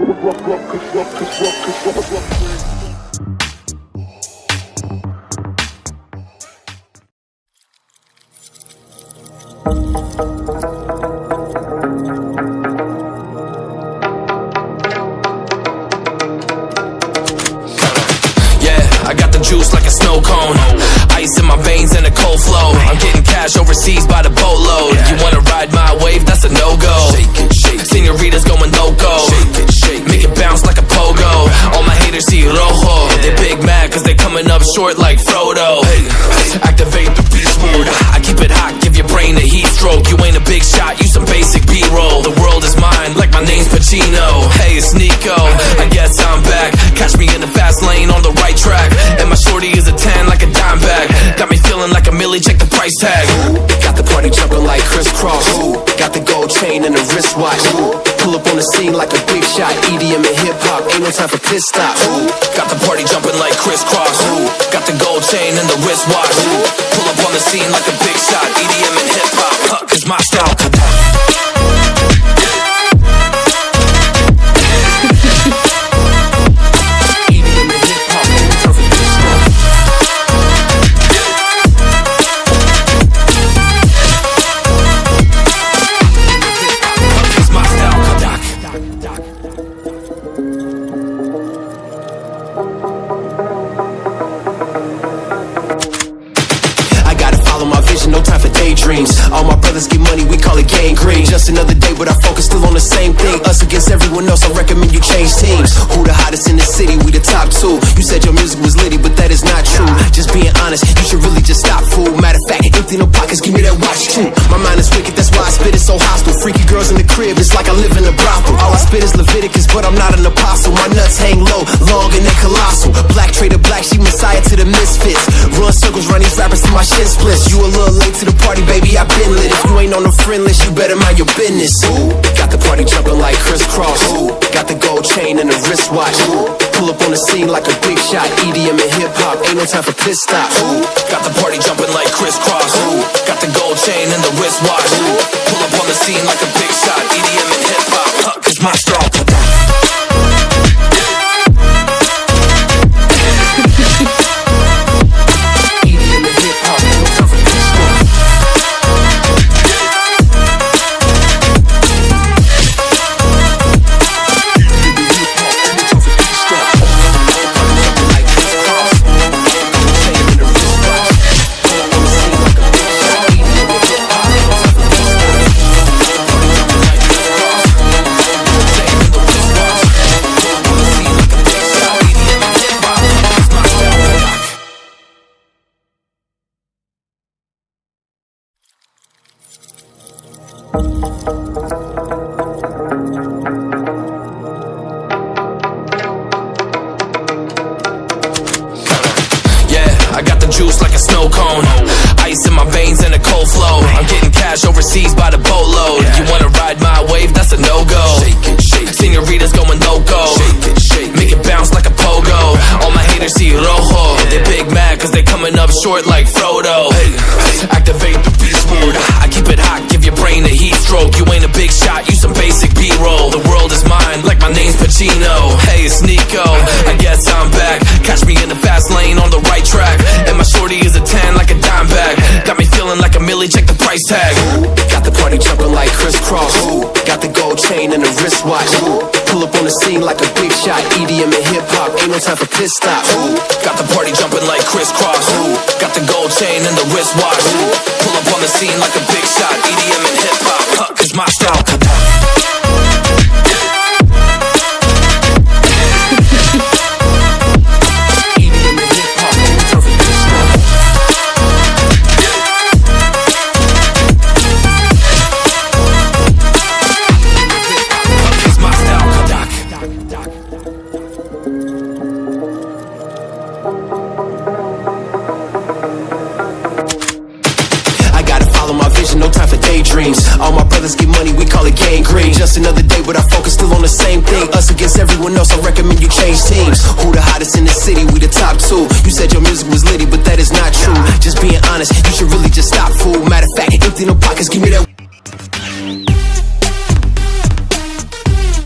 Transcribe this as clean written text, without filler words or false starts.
I got the juice like a snow cone, ice in my veins and a cold flow. I'm getting cash overseas by the boatload. You wanna ride my wave? That's a no-go. Señoritas going loco, make it bounce like a pogo. All my haters see rojo, they big mad cause they coming up short like Frodo. Activate the beast mode, I keep it hot, give your brain a heat stroke. You ain't a big shot, you some basic B-roll. The world is mine like my name's Pacino. Hey, it's Nico, I guess I'm back. Catch me in the fast lane on the right track. And my shorty is a 10 like a dime bag. Got me feeling like a milli, check the price tag. Got the party jumping like crisscross. Got the gold chain and the wristwatch. Pull up on the scene like a big shot. EDM and hip hop, ain't no time for pit stops. Got the party jumping like crisscross. Got the gold chain and the wristwatch. Pull up on the scene like a big shot. EDM and hip hop, cause my style. No time for daydreams. All my brothers get money, we call it gangrene. Just another day, but our focus still on the same thing. Us against everyone else, I recommend you change teams. Who the hottest in the city? We the top two. You said your music was litty, but that is not true. Just being honest, you should really just stop, fool. Matter of fact, empty no pockets, give me that watch too. My mind is wicked, that's why I spit it so hostile. Freaky girls in the crib, it's like I live in a brothel. All I spit is Leviticus, but I'm not an apostle. My nuts hang low, long and they colossal. Black trader black, she messiah to the misfits. Run circles, run these rappers till my shit splits. You a little late to the party, baby, I been lit. If you ain't on the friend list, you better mind your business. Got the party jumping like crisscross. Got the gold chain and the wristwatch. Pull up on the scene like a big shot. EDM and hip hop, ain't no time for pit stops. Got the party jumping like crisscross. Got the gold chain and the wristwatch. Pull up on the scene like a big shot. EDM and hip hop, cause my style. I got the juice like a snow cone, ice in my veins and a cold flow. I'm getting cash overseas by the boatload. You wanna ride my wave? That's a no-go. Señoritas going loco, make it bounce like a pogo. All my haters see rojo, they big mad cause they coming up short like Frodo. Activate the beast mode, I keep it hot, give your brain a heat stroke. You ain't a big shot, you some basic B-roll. The world is mine like my name's Pacino. Hey, it's Nico, I guess I'm back. Catch me in the fast lane on the right track. And my shorty is a 10 like a dime bag. Got me feeling like a milli, check the price tag. Got the party jumping like crisscross. Got the gold chain and the wristwatch. Pull up on the scene like a big shot. EDM and hip hop, ain't no time for pit stops. Got the party jumping like crisscross. Got the gold chain and the wristwatch. Pull up on the scene like a big shot. EDM and hip hop, cause my style. No time for daydreams. All my brothers get money, we call it gangrene. Just another day, but our focus still on the same thing. Us against everyone else, I recommend you change teams. Who the hottest in the city? We the top two. You said your music was litty, but that is not true. Just being honest, you should really just stop, fool. Matter of fact, empty no pockets, give me that.